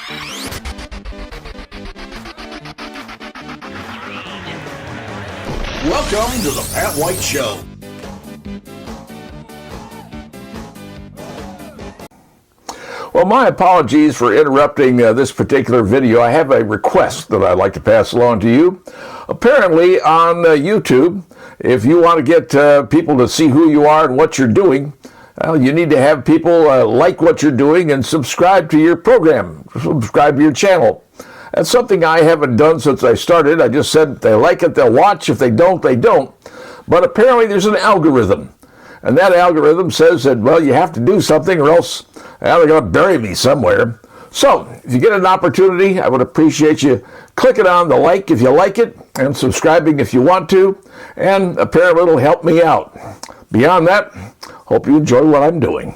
Welcome to the Pat White Show. Well, my apologies for interrupting this particular video. I have a request that I'd like to pass along to you. Apparently on YouTube, if you want to get people to see who you are and what you're doing, you need to have people like what you're doing and subscribe to your program, subscribe to your channel. That's something I haven't done since I started. I just said if they like it, they'll watch. If they don't, they don't. But apparently there's an algorithm. And that algorithm says that, well, you have to do something or else they're going to bury me somewhere. So if you get an opportunity, I would appreciate you clicking on the like if you like it and subscribing if you want to. And apparently it'll help me out. Beyond that, hope you enjoy what I'm doing.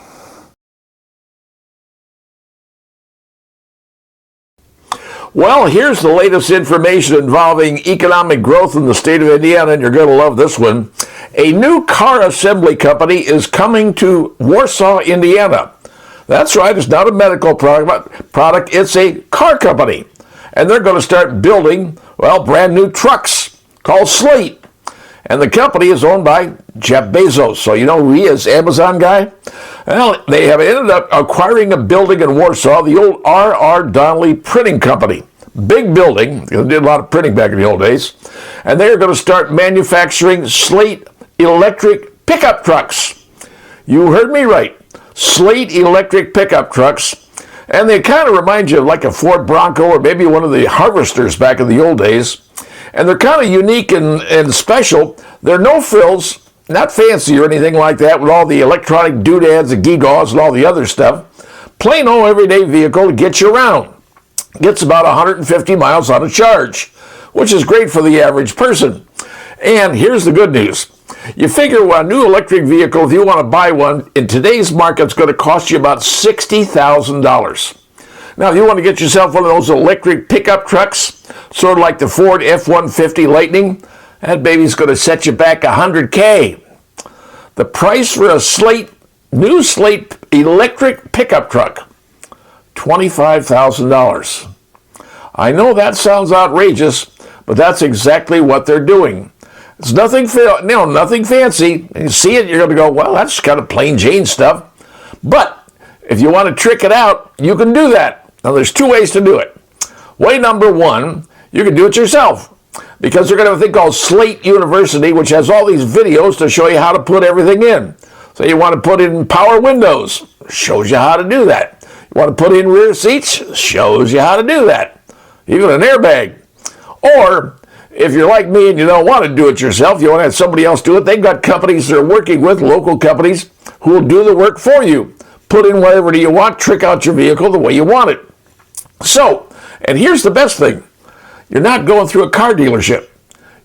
Well, here's the latest information involving economic growth in the state of Indiana, and you're going to love this one. A new car assembly company is coming to Warsaw, Indiana. That's right, it's not a medical product, it's a car company. And they're going to start building, well, brand new trucks called Slate. And the company is owned by Jeff Bezos. So you know who he is, Amazon guy? Well, they have ended up acquiring a building in Warsaw, the old R.R. Donnelley Printing Company. Big building. They did a lot of printing back in the old days. And they're going to start manufacturing Slate electric pickup trucks. You heard me right. Slate electric pickup trucks. And they kind of remind you of like a Ford Bronco or maybe one of the Harvesters back in the old days. And they're kind of unique and special. They're no frills, not fancy or anything like that with all the electronic doodads and gewgaws and all the other stuff. Plain old everyday vehicle to get you around. Gets about 150 miles on a charge, which is great for the average person. And here's the good news. You figure a new electric vehicle, if you want to buy one, in today's market, it's going to cost you about $60,000. Now, if you want to get yourself one of those electric pickup trucks, sort of like the Ford F-150 Lightning, that baby's going to set you back $100K. The price for a new Slate electric pickup truck, $25,000. I know that sounds outrageous, but that's exactly what they're doing. It's nothing fancy. And you see it, you're going to go, well, that's kind of plain Jane stuff. But if you want to trick it out, you can do that. Now, there's two ways to do it. Way number one, you can do it yourself because they're going to have a thing called Slate University, which has all these videos to show you how to put everything in. So you want to put in power windows, shows you how to do that. You want to put in rear seats, shows you how to do that. Even an airbag. Or if you're like me and you don't want to do it yourself, you want to have somebody else do it, they've got companies they're working with, local companies, who will do the work for you. Put in whatever you want, trick out your vehicle the way you want it. So, and here's the best thing. You're not going through a car dealership.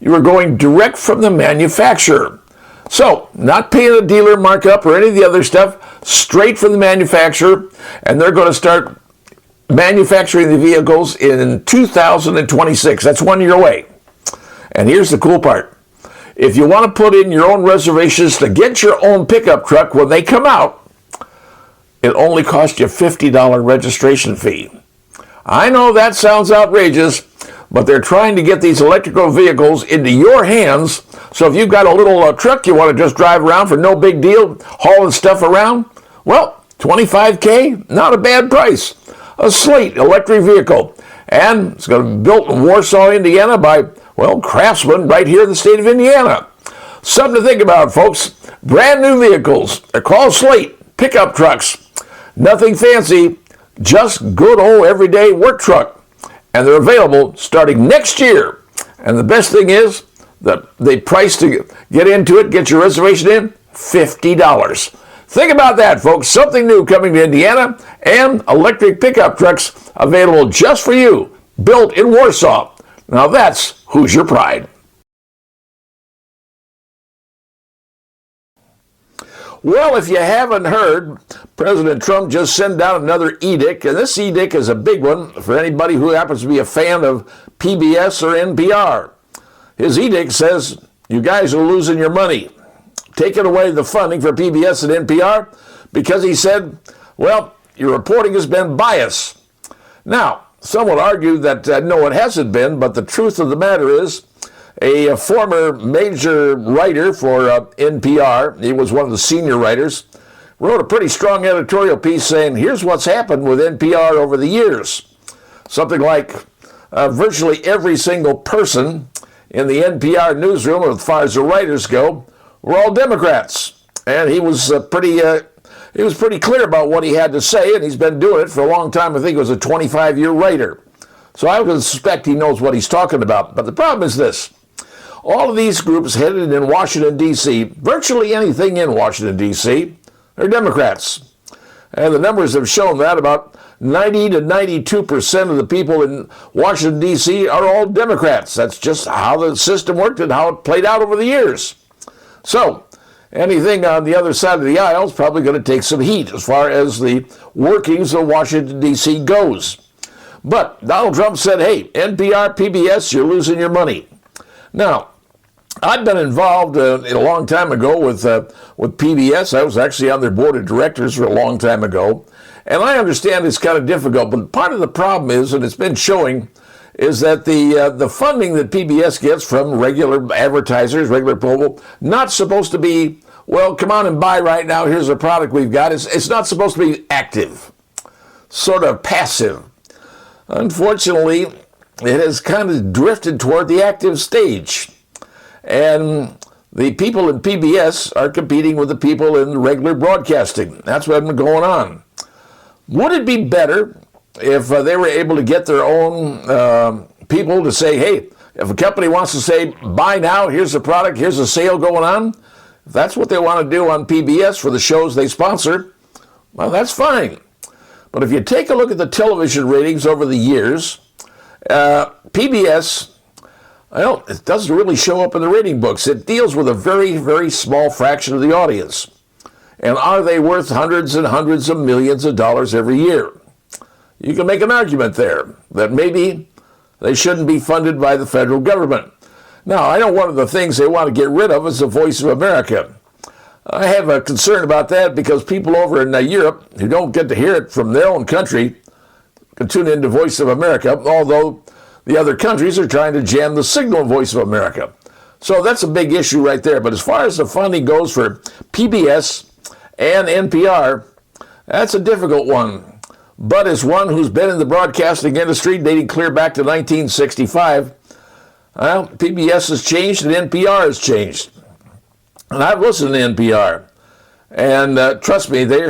You are going direct from the manufacturer. So, not paying a dealer markup or any of the other stuff, straight from the manufacturer, and they're going to start manufacturing the vehicles in 2026. That's 1 year away. And here's the cool part. If you want to put in your own reservations to get your own pickup truck when they come out, it only costs you a $50 registration fee. I know that sounds outrageous, but they're trying to get these electrical vehicles into your hands. So if you've got a little truck you want to just drive around for no big deal, hauling stuff around, well, $25K, not a bad price. A Slate electric vehicle. And it's going to be built in Warsaw, Indiana by, well, craftsmen right here in the state of Indiana. Something to think about, folks. Brand new vehicles. They're called Slate pickup trucks. Nothing fancy, just good old everyday work truck. And they're available starting next year. And the best thing is that they price to get into it, get your reservation in, $50. Think about that, folks. Something new coming to Indiana and electric pickup trucks available just for you, built in Warsaw. Now that's Hoosier Pride. Well, if you haven't heard, President Trump just sent out another edict, and this edict is a big one for anybody who happens to be a fan of PBS or NPR. His edict says, you guys are losing your money. Taking away the funding for PBS and NPR because he said, well, your reporting has been biased. Now, some would argue that no, it hasn't been, but the truth of the matter is a former major writer for NPR, he was one of the senior writers, wrote a pretty strong editorial piece saying, here's what's happened with NPR over the years. Something like virtually every single person in the NPR newsroom, as far as the writers go, were all Democrats. And he was pretty clear about what he had to say, and he's been doing it for a long time. I think he was a 25-year writer. So I would suspect he knows what he's talking about. But the problem is this. All of these groups headed in Washington, D.C., virtually anything in Washington, D.C., are Democrats. And the numbers have shown that about 90 to 92% of the people in Washington, D.C. are all Democrats. That's just how the system worked and how it played out over the years. So anything on the other side of the aisle is probably going to take some heat as far as the workings of Washington, D.C. goes. But Donald Trump said, hey, NPR, PBS, you're losing your money. Now, I've been involved a long time ago with PBS. I was actually on their board of directors for a long time ago. And I understand it's kind of difficult, but part of the problem is, and it's been showing, is that the funding that PBS gets from regular advertisers, regular people, not supposed to be, well, come on and buy right now, here's a product we've got. It's not supposed to be active, sort of passive. Unfortunately, it has kind of drifted toward the active stage. And the people in PBS are competing with the people in regular broadcasting. That's what's been going on. Would it be better if they were able to get their own people to say, hey, if a company wants to say, buy now, here's the product, here's a sale going on, if that's what they want to do on PBS for the shows they sponsor, well, that's fine. But if you take a look at the television ratings over the years, PBS, well, it doesn't really show up in the rating books. It deals with a very, very small fraction of the audience. And are they worth hundreds and hundreds of millions of dollars every year? You can make an argument there that maybe they shouldn't be funded by the federal government. Now, I know one of the things they want to get rid of is the Voice of America. I have a concern about that because people over in Europe who don't get to hear it from their own country can tune into Voice of America, although the other countries are trying to jam the signal of Voice of America. So that's a big issue right there. But as far as the funding goes for PBS and NPR, that's a difficult one. But as one who's been in the broadcasting industry dating clear back to 1965, well, PBS has changed and NPR has changed. And I've listened to NPR. And trust me, they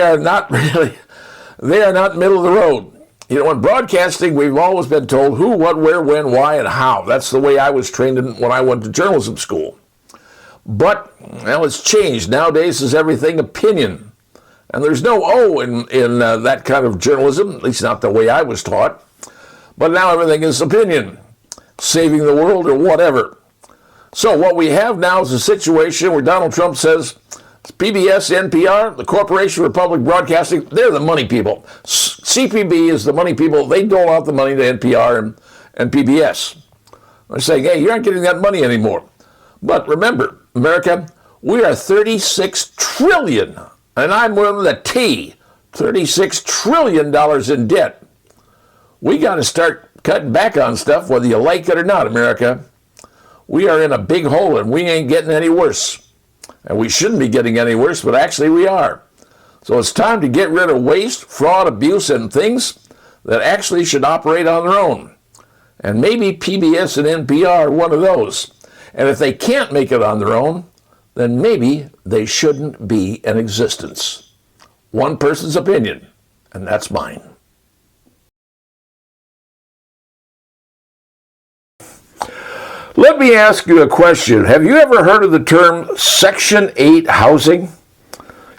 are not really, they are not middle of the road. You know, in broadcasting, we've always been told who, what, where, when, why, and how. That's the way I was trained when I went to journalism school. But, well, it's changed. Nowadays, is everything opinion. And there's no O in that kind of journalism, at least not the way I was taught. But now everything is opinion, saving the world or whatever. So what we have now is a situation where Donald Trump says, PBS, NPR, the Corporation for Public Broadcasting, they're the money people. CPB is the money people. They dole out the money to NPR and PBS. They're saying, hey, you aren't getting that money anymore. But remember, America, we are $36 trillion, and I'm with the T, $36 trillion in debt. We got to start cutting back on stuff, whether you like it or not, America. We are in a big hole, and we ain't getting any worse. And we shouldn't be getting any worse, but actually we are. So it's time to get rid of waste, fraud, abuse, and things that actually should operate on their own. And maybe PBS and NPR are one of those. And if they can't make it on their own, then maybe they shouldn't be in existence. One person's opinion, and that's mine. Let me ask you a question. Have you ever heard of the term Section 8 housing?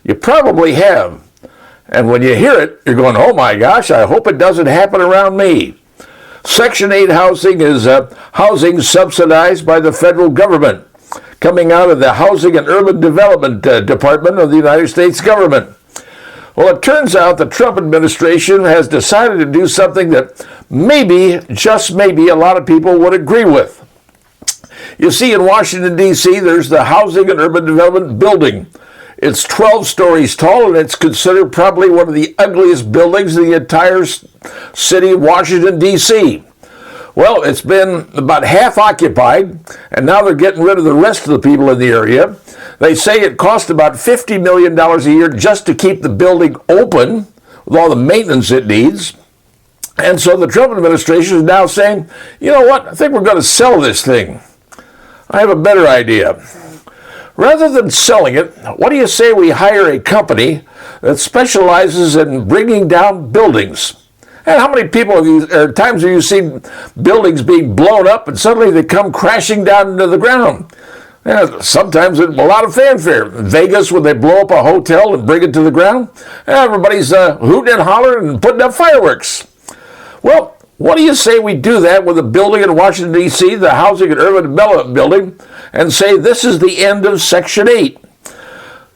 You probably have. And when you hear it, you're going, oh my gosh, I hope it doesn't happen around me. Section 8 housing is housing subsidized by the federal government, coming out of the Housing and Urban Development Department of the United States government. Well, it turns out the Trump administration has decided to do something that maybe, just maybe, a lot of people would agree with. You see, in Washington, D.C., there's the Housing and Urban Development Building. It's 12 stories tall, and it's considered probably one of the ugliest buildings in the entire city of Washington, D.C. Well, it's been about half occupied, and now they're getting rid of the rest of the people in the area. They say it cost about $50 million a year just to keep the building open with all the maintenance it needs. And so the Trump administration is now saying, you know what, I think we're going to sell this thing. I have a better idea. Rather than selling it, what do you say we hire a company that specializes in bringing down buildings? And how many times have you seen buildings being blown up and suddenly they come crashing down into the ground? Sometimes a lot of fanfare. In Vegas, when they blow up a hotel and bring it to the ground, everybody's hooting and hollering and putting up fireworks. Well, what do you say we do that with a building in Washington, D.C., the Housing and Urban Development Building, and say this is the end of Section 8?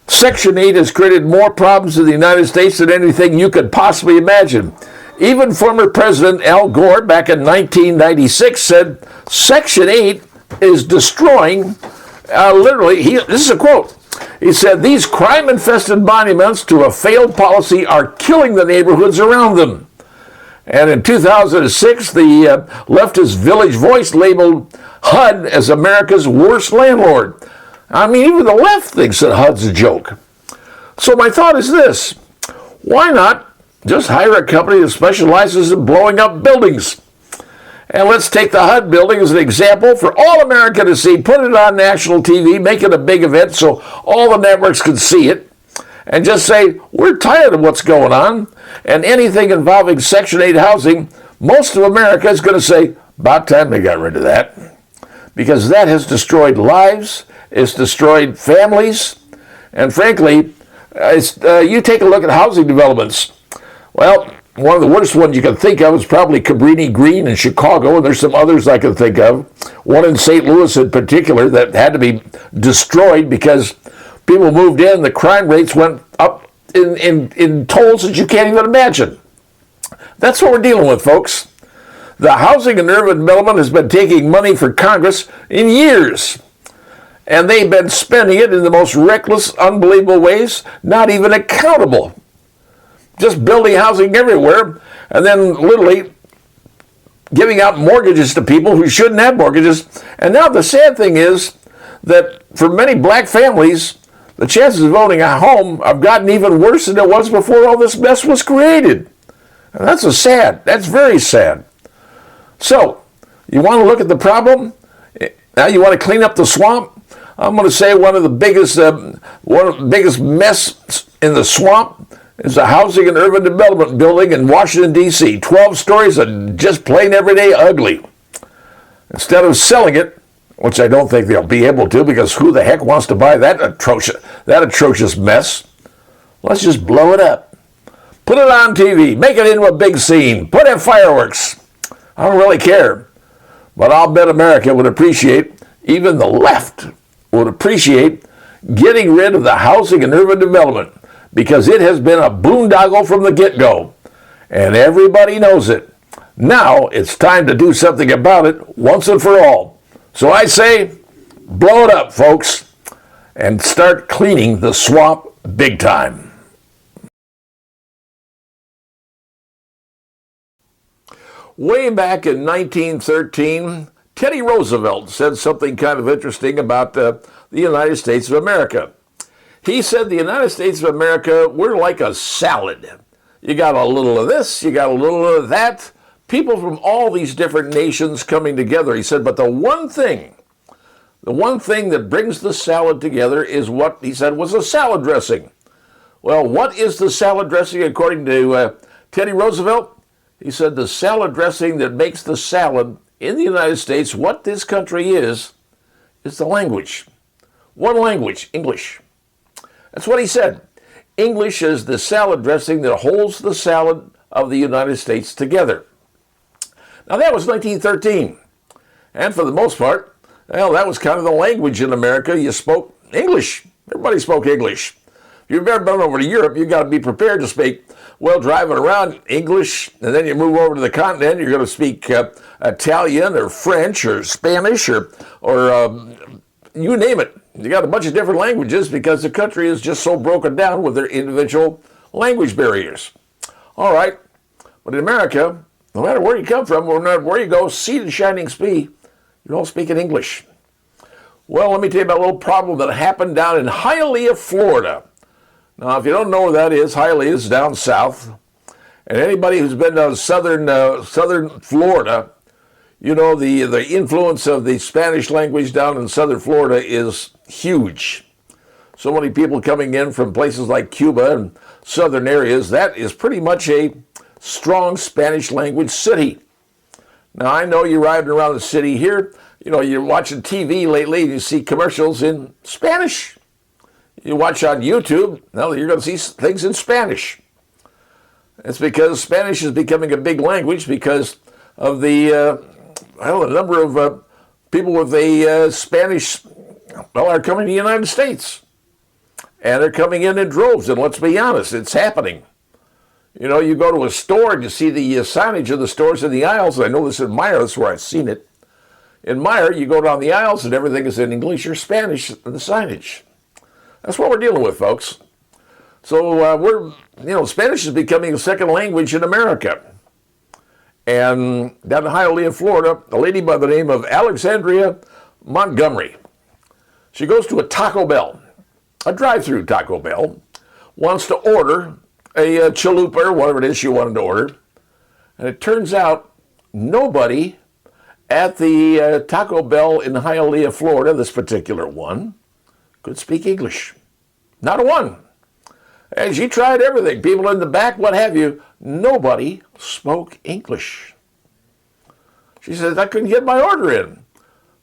Section 8 has created more problems in the United States than anything you could possibly imagine. Even former President Al Gore back in 1996 said Section 8 is destroying, this is a quote, he said, these crime-infested monuments to a failed policy are killing the neighborhoods around them. And in 2006, the leftist Village Voice labeled HUD as America's worst landlord. I mean, even the left thinks that HUD's a joke. So my thought is this: why not just hire a company that specializes in blowing up buildings? And let's take the HUD building as an example for all America to see. Put it on national TV, make it a big event so all the networks can see it. And just say, we're tired of what's going on, and anything involving Section 8 housing, most of America is going to say, about time they got rid of that. Because that has destroyed lives, it's destroyed families, and frankly, you take a look at housing developments. Well, one of the worst ones you can think of is probably Cabrini Green in Chicago, and there's some others I can think of. One in St. Louis in particular that had to be destroyed because people moved in, the crime rates went up in tolls that you can't even imagine. That's what we're dealing with, folks. The Housing and Urban Development has been taking money for Congress in years, and they've been spending it in the most reckless, unbelievable ways, not even accountable. Just building housing everywhere, and then literally giving out mortgages to people who shouldn't have mortgages. And now the sad thing is that for many black families, the chances of owning a home have gotten even worse than it was before all this mess was created. And that's very sad. So, you want to look at the problem? Now you want to clean up the swamp? I'm going to say one of the biggest mess in the swamp is the Housing and Urban Development Building in Washington, D.C. 12 stories and just plain everyday ugly. Instead of selling it, which I don't think they'll be able to, because who the heck wants to buy that atrocious mess? Let's just blow it up. Put it on TV. Make it into a big scene. Put in fireworks. I don't really care. But I'll bet America would appreciate, even the left would appreciate, getting rid of the Housing and Urban Development, because it has been a boondoggle from the get-go. And everybody knows it. Now it's time to do something about it once and for all. So I say, blow it up, folks, and start cleaning the swamp big time. Way back in 1913, Teddy Roosevelt said something kind of interesting about the United States of America. He said the United States of America, we're like a salad. You got a little of this, you got a little of that. People from all these different nations coming together. He said, but the one thing that brings the salad together is what he said was a salad dressing. Well, what is the salad dressing according to Teddy Roosevelt? He said the salad dressing that makes the salad in the United States, what this country is the language. One language, English. That's what he said. English is the salad dressing that holds the salad of the United States together. Now that was 1913, and for the most part, well, that was kind of the language in America. You spoke English. Everybody spoke English. If you've ever been over to Europe, you've got to be prepared to speak, well, driving around English, and then you move over to the continent, you're going to speak Italian or French or Spanish or you name it. You got a bunch of different languages because the country is just so broken down with their individual language barriers. All right, but in America, no matter where you come from, no matter where you go, seed and shining sea, you're all speaking English. Well, let me tell you about a little problem that happened down in Hialeah, Florida. Now, if you don't know where that is, Hialeah is down south. And anybody who's been to southern Florida, you know the influence of the Spanish language down in southern Florida is huge. So many people coming in from places like Cuba and southern areas, that is pretty much a strong Spanish language city. Now, I know you're riding around the city here, you know, you're watching TV lately and you see commercials in Spanish. You watch on YouTube, now you're going to see things in Spanish. It's because Spanish is becoming a big language because of the number of people with a Spanish, are coming to the United States. And they're coming in droves, and let's be honest, it's happening. You know, you go to a store and you see the signage of the stores in the aisles. I know this in Meijer, that's where I've seen it. In Meijer, you go down the aisles and everything is in English or Spanish in the signage. That's what we're dealing with, folks. So Spanish is becoming a second language in America. And down in Hialeah, Florida, a lady by the name of Alexandria Montgomery, she goes to a Taco Bell, a drive-through Taco Bell, wants to order a chalupa or whatever it is she wanted to order. And it turns out nobody at the Taco Bell in Hialeah, Florida, this particular one, could speak English. Not a one. And she tried everything. People in the back, what have you. Nobody spoke English. She says, I couldn't get my order in.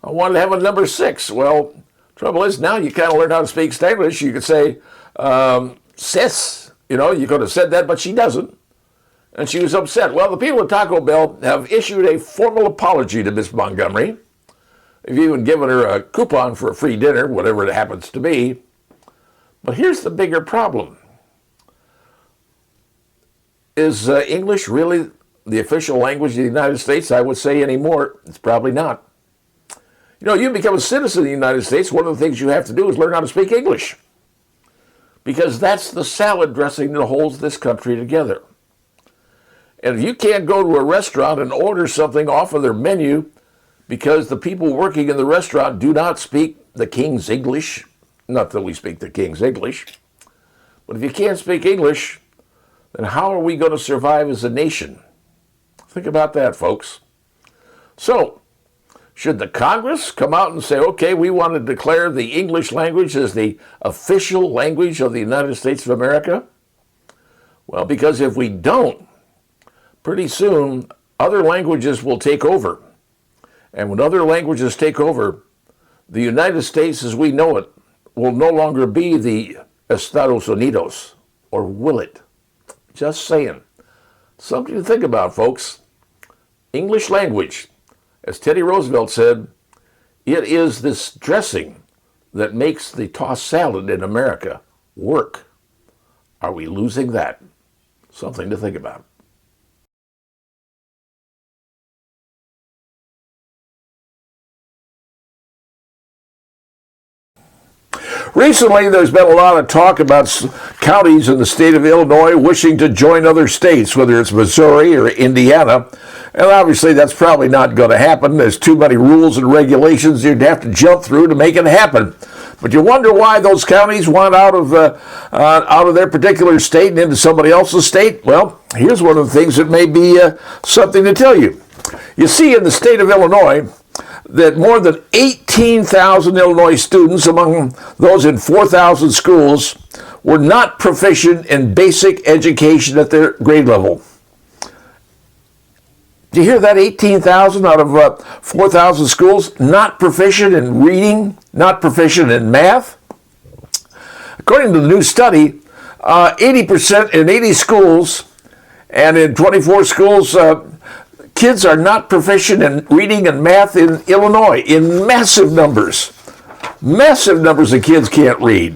I wanted to have a number 6. Well, trouble is now you kind of learn how to speak Spanish. You could say, sis. You know, you could have said that, but she doesn't. And she was upset. Well, the people at Taco Bell have issued a formal apology to Miss Montgomery. They've even given her a coupon for a free dinner, whatever it happens to be. But here's the bigger problem. Is English really the official language of the United States? I would say anymore, it's probably not. You know, you become a citizen of the United States, one of the things you have to do is learn how to speak English. Because that's the salad dressing that holds this country together. And if you can't go to a restaurant and order something off of their menu because the people working in the restaurant do not speak the King's English, not that we speak the King's English, but if you can't speak English, then how are we going to survive as a nation? Think about that, folks. So, should the Congress come out and say, okay, we want to declare the English language as the official language of the United States of America? Well, because if we don't, pretty soon other languages will take over. And when other languages take over, the United States as we know it will no longer be the Estados Unidos, or will it? Just saying. Something to think about, folks. English language, as Teddy Roosevelt said, it is this dressing that makes the tossed salad in America work. Are we losing that? Something to think about. Recently, there's been a lot of talk about counties in the state of Illinois wishing to join other states, whether it's Missouri or Indiana. And obviously, that's probably not going to happen. There's too many rules and regulations you'd have to jump through to make it happen. But you wonder why those counties want out of their particular state and into somebody else's state? Well, here's one of the things that may be something to tell you. You see, in the state of Illinois, that more than 18,000 Illinois students, among those in 4,000 schools, were not proficient in basic education at their grade level. Do you hear that? 18,000 out of 4,000 schools not proficient in reading, not proficient in math? According to the new study, 80% in 80 schools and in 24 schools, kids are not proficient in reading and math in Illinois in massive numbers. Massive numbers of kids can't read.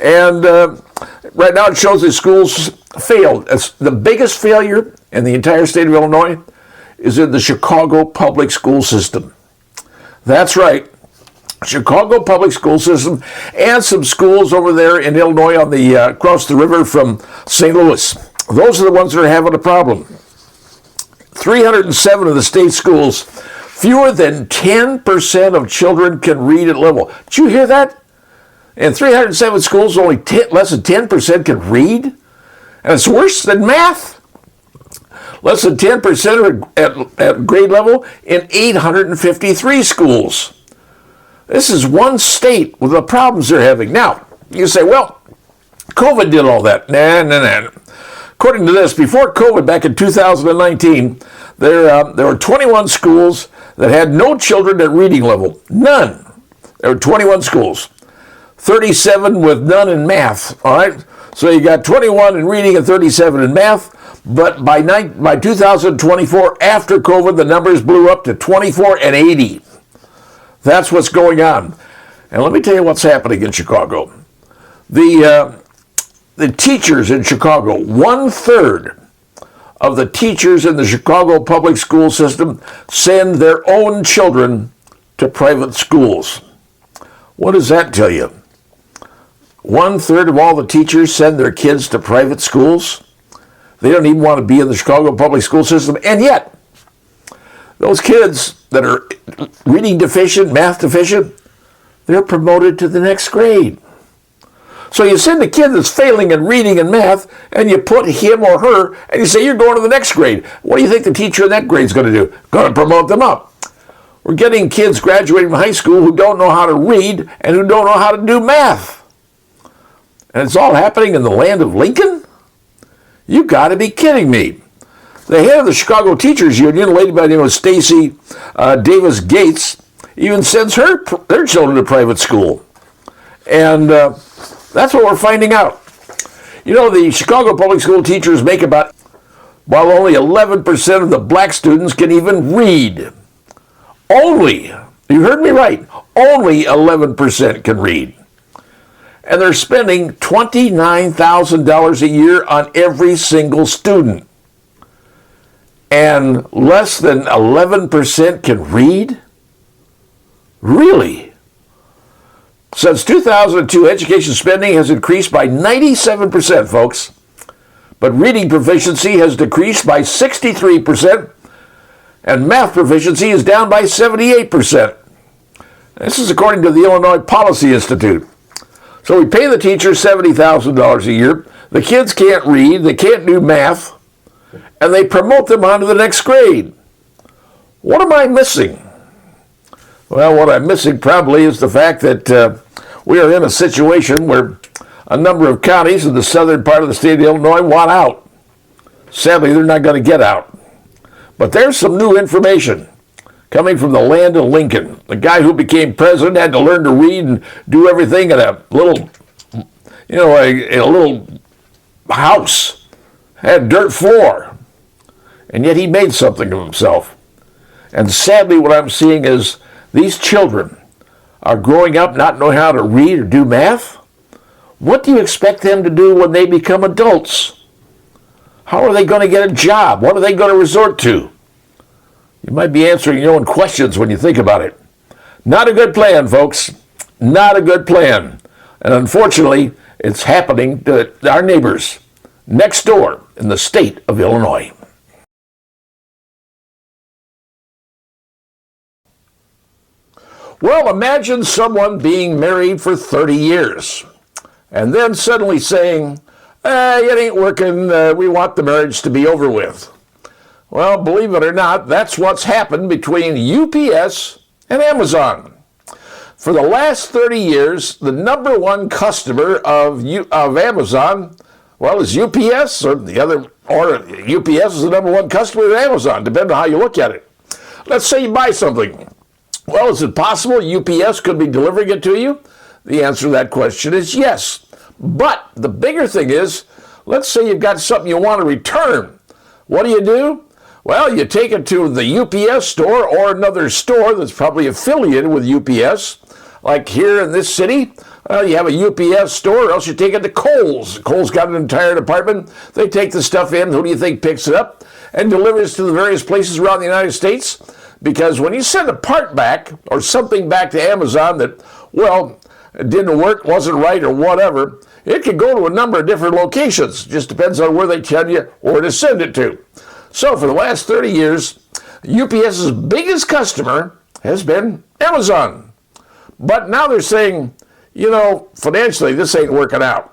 And right now it shows that schools failed. The biggest failure in the entire state of Illinois is in the Chicago public school system. That's right. Chicago public school system, and some schools over there in Illinois on the across the river from St. Louis. Those are the ones that are having a problem. 307 of the state schools, fewer than 10% of children can read at level. Did you hear that? In 307 schools, only less than 10% can read? And it's worse than math. Less than 10% are at grade level in 853 schools. This is one state with the problems they're having. Now, you say, well, COVID did all that. Nah. According to this, before COVID, back in 2019, there were 21 schools that had no children at reading level. None. There were 21 schools. 37 with none in math, all right? So you got 21 in reading and 37 in math, but by 2024, after COVID, the numbers blew up to 24 and 80. That's what's going on. And let me tell you what's happening in Chicago. The teachers in Chicago, 1/3 of the teachers in the Chicago public school system send their own children to private schools. What does that tell you? 1/3 of all the teachers send their kids to private schools. They don't even want to be in the Chicago public school system. And yet, those kids that are reading deficient, math deficient, they're promoted to the next grade. So you send a kid that's failing in reading and math, and you put him or her, and you say, you're going to the next grade. What do you think the teacher in that grade is going to do? Going to promote them up. We're getting kids graduating from high school who don't know how to read and who don't know how to do math. And it's all happening in the land of Lincoln? You got to be kidding me. The head of the Chicago Teachers Union, a lady by the name of Stacy Davis Gates, even sends their children to private school. And that's what we're finding out. You know, the Chicago public school teachers make about, while only 11% of the black students can even read. Only, you heard me right, only 11% can read. And they're spending $29,000 a year on every single student. And less than 11% can read? Really? Since 2002, education spending has increased by 97%, folks. But reading proficiency has decreased by 63%, and math proficiency is down by 78%. This is according to the Illinois Policy Institute. So we pay the teachers $70,000 a year. The kids can't read, they can't do math, and they promote them on to the next grade. What am I missing? Well, what I'm missing probably is the fact that we are in a situation where a number of counties in the southern part of the state of Illinois want out. Sadly, they're not going to get out. But there's some new information coming from the land of Lincoln. The guy who became president had to learn to read and do everything in a little, a little house. Had dirt floor. And yet he made something of himself. And sadly, what I'm seeing is these children are growing up not knowing how to read or do math. What do you expect them to do when they become adults? How are they going to get a job? What are they going to resort to? You might be answering your own questions when you think about it. Not a good plan, folks. Not a good plan. And unfortunately, it's happening to our neighbors next door in the state of Illinois. Well, imagine someone being married for 30 years and then suddenly saying, it ain't working, we want the marriage to be over with. Well, believe it or not, that's what's happened between UPS and Amazon. For the last 30 years, the number one customer of Amazon, is UPS, or UPS is the number one customer of Amazon, depending on how you look at it. Let's say you buy something. Well, is it possible UPS could be delivering it to you? The answer to that question is yes. But the bigger thing is, let's say you've got something you want to return. What do? Well, you take it to the UPS store or another store that's probably affiliated with UPS. Like here in this city, you have a UPS store, or else you take it to Kohl's. Kohl's got an entire department. They take the stuff in. Who do you think picks it up and delivers to the various places around the United States? Because when you send a part back or something back to Amazon that, well, it didn't work, wasn't right, or whatever, it could go to a number of different locations. Just depends on where they tell you where to send it to. So for the last 30 years, UPS's biggest customer has been Amazon. But now they're saying, financially, this ain't working out.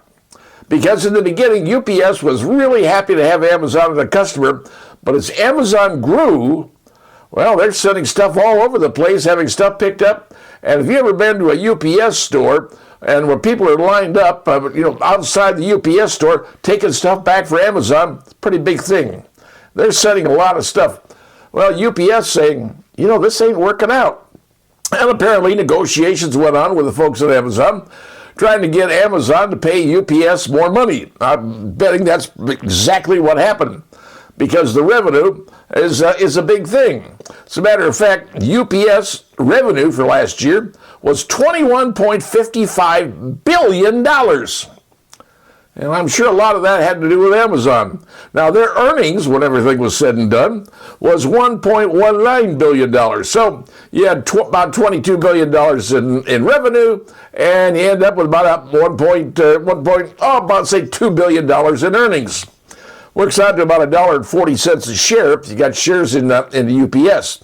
Because in the beginning, UPS was really happy to have Amazon as a customer, but as Amazon grew, well, they're sending stuff all over the place, having stuff picked up. And if you've ever been to a UPS store and where people are lined up, outside the UPS store, taking stuff back for Amazon, it's a pretty big thing. They're sending a lot of stuff. Well, UPS saying, this ain't working out. And apparently negotiations went on with the folks at Amazon, trying to get Amazon to pay UPS more money. I'm betting that's exactly what happened, because the revenue is a big thing. As a matter of fact, UPS revenue for last year was $21.55 billion. And I'm sure a lot of that had to do with Amazon. Now, their earnings, when everything was said and done, was $1.19 billion. So you had about $22 billion in revenue, and you end up with about $2 billion in earnings. Works out to about $1.40 a share if you got shares in the UPS.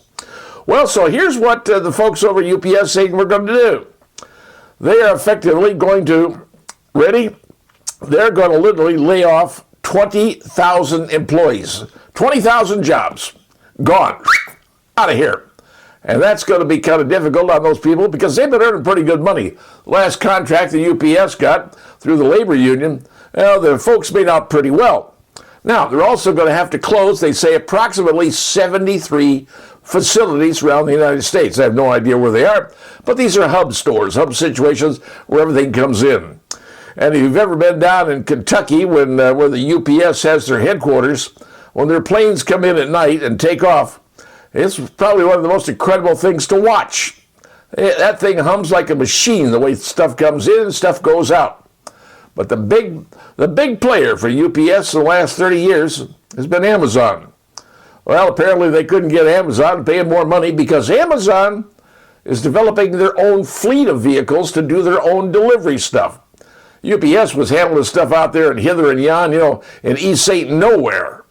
Well, so here's what the folks over at UPS saying we're going to do. They are effectively going to, ready? They're going to literally lay off 20,000 employees. 20,000 jobs. Gone. Out of here. And that's going to be kind of difficult on those people because they've been earning pretty good money. The last contract the UPS got through the labor union, the folks made out pretty well. Now, they're also going to have to close, they say, approximately 73 facilities around the United States. I have no idea where they are, but these are hub stores, hub situations where everything comes in. And if you've ever been down in Kentucky where the UPS has their headquarters, when their planes come in at night and take off, it's probably one of the most incredible things to watch. That thing hums like a machine, the way stuff comes in and stuff goes out. But the big player for UPS in the last 30 years has been Amazon. Well, apparently they couldn't get Amazon to pay them more money because Amazon is developing their own fleet of vehicles to do their own delivery stuff. UPS was handling stuff out there and hither and yon, in East St. Nowhere.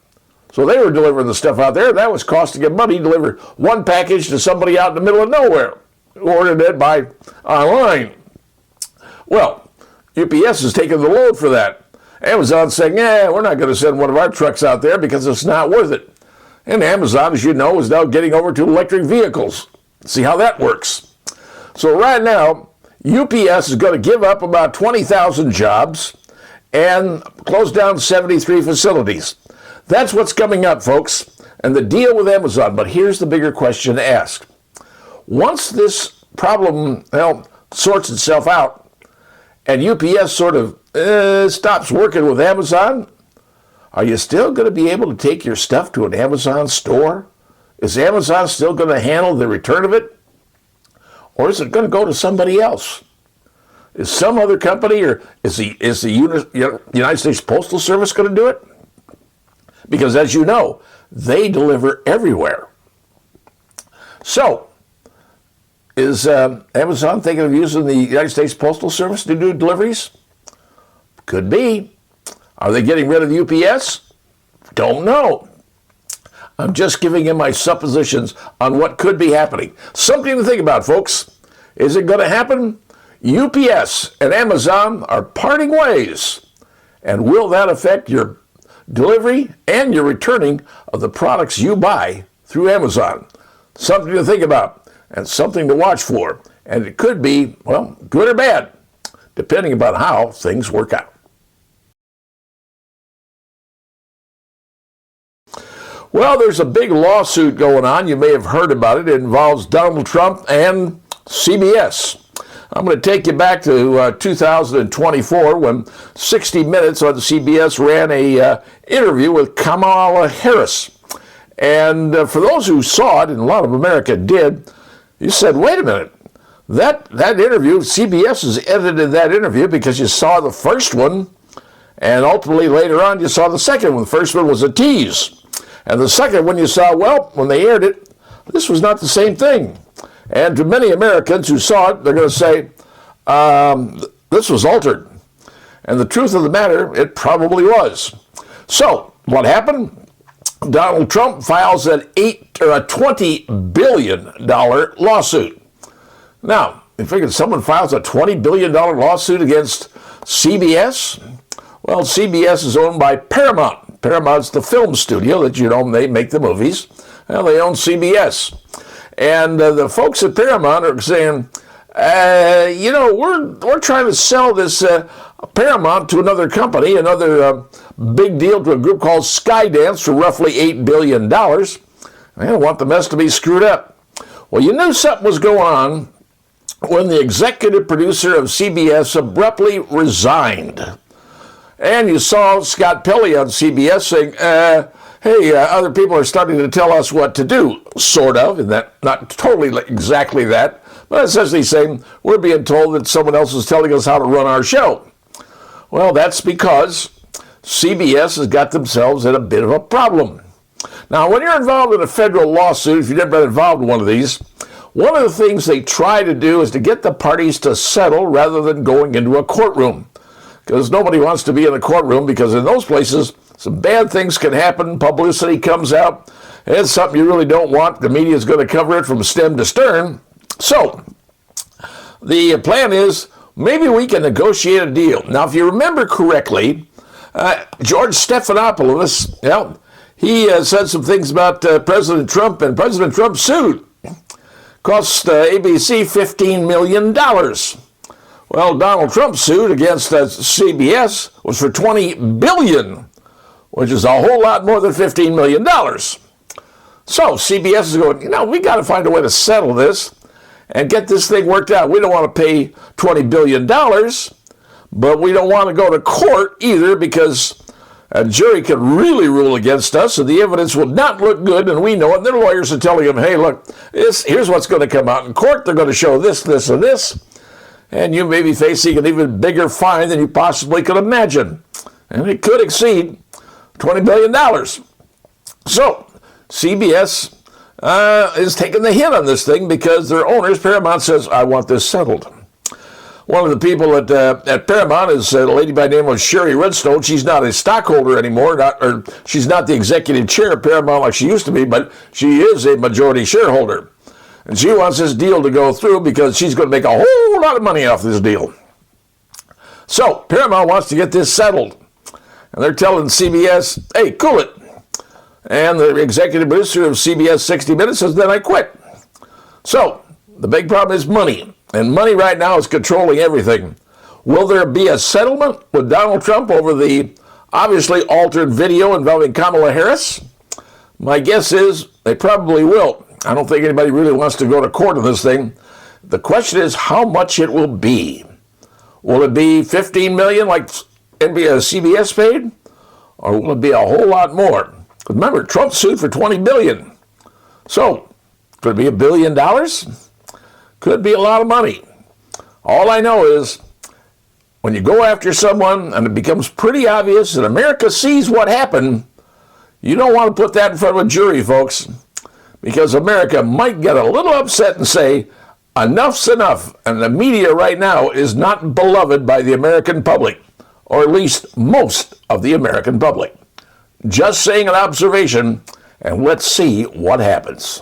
So they were delivering the stuff out there. That was costing them money to deliver one package to somebody out in the middle of nowhere who ordered it by online. Well, UPS is taking the load for that. Amazon's saying, we're not going to send one of our trucks out there because it's not worth it. And Amazon, as you know, is now getting over to electric vehicles. See how that works. So right now, UPS is going to give up about 20,000 jobs and close down 73 facilities. That's what's coming up, folks, and the deal with Amazon. But here's the bigger question to ask. Once this problem, sorts itself out and UPS sort of stops working with Amazon, are you still going to be able to take your stuff to an Amazon store? Is Amazon still going to handle the return of it? Or is it going to go to somebody else? Is some other company, or is the United States Postal Service going to do it? Because as you know, they deliver everywhere. So, is Amazon thinking of using the United States Postal Service to do deliveries? Could be. Are they getting rid of UPS? Don't know. I'm just giving you my suppositions on what could be happening. Something to think about, folks. Is it going to happen? UPS and Amazon are parting ways. And will that affect your delivery and your returning of the products you buy through Amazon? Something to think about and something to watch for. And it could be, good or bad, depending upon how things work out. Well, there's a big lawsuit going on. You may have heard about it. It involves Donald Trump and CBS. I'm going to take you back to 2024 when 60 Minutes on CBS ran a interview with Kamala Harris. And for those who saw it, and a lot of America did, you said, wait a minute, that interview, CBS has edited that interview because you saw the first one, and ultimately later on you saw the second one. The first one was a tease. And the second one you saw, when they aired it, this was not the same thing. And to many Americans who saw it, they're going to say, this was altered. And the truth of the matter, it probably was. So, what happened? Donald Trump files a $20 billion lawsuit. Now, you figure someone files a $20 billion lawsuit against CBS? Well, CBS is owned by Paramount. Paramount's the film studio that, they make the movies. Well, they own CBS. And the folks at Paramount are saying, we're trying to sell this Paramount to another company, another big deal to a group called Skydance for roughly $8 billion. They don't want the mess to be screwed up. Well, you knew something was going on when the executive producer of CBS abruptly resigned. And you saw Scott Pelley on CBS saying, other people are starting to tell us what to do, sort of, and that not totally exactly that, but essentially saying we're being told that someone else is telling us how to run our show. Well, that's because CBS has got themselves in a bit of a problem. Now, when you're involved in a federal lawsuit, if you've never been involved in one of these, one of the things they try to do is to get the parties to settle rather than going into a courtroom. Because nobody wants to be in a courtroom, because in those places, some bad things can happen, publicity comes out, and it's something you really don't want. The media is going to cover it from stem to stern. So, the plan is, maybe we can negotiate a deal. Now, if you remember correctly, George Stephanopoulos, he said some things about President Trump, and President Trump sued. Cost ABC $15 million. Well, Donald Trump's suit against CBS was for $20 billion, which is a whole lot more than $15 million. So CBS is going, we got to find a way to settle this and get this thing worked out. We don't want to pay $20 billion, but we don't want to go to court either, because a jury could really rule against us, and the evidence will not look good, and we know it. And their lawyers are telling them, hey, look, here's what's going to come out in court. They're going to show this, this, and this, and you may be facing an even bigger fine than you possibly could imagine. And it could exceed $20 billion. So CBS is taking the hit on this thing because their owners, Paramount, says, I want this settled. One of the people at Paramount is a lady by the name of Sherry Redstone. She's not a stockholder anymore, she's not the executive chair of Paramount like she used to be, but she is a majority shareholder. And she wants this deal to go through because she's going to make a whole lot of money off this deal. So Paramount wants to get this settled. And they're telling CBS, hey, cool it. And the executive producer of CBS 60 Minutes says, then I quit. So the big problem is money. And money right now is controlling everything. Will there be a settlement with Donald Trump over the obviously altered video involving Kamala Harris? My guess is they probably will. I don't think anybody really wants to go to court on this thing. The question is how much it will be. Will it be $15 million like CBS paid? Or will it be a whole lot more? Remember, Trump sued for $20 billion. So, could it be $1 billion? Could be a lot of money. All I know is when you go after someone and it becomes pretty obvious and America sees what happened, you don't want to put that in front of a jury, folks, because America might get a little upset and say, enough's enough. And the media right now is not beloved by the American public, or at least most of the American public. Just saying an observation, and let's see what happens.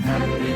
happy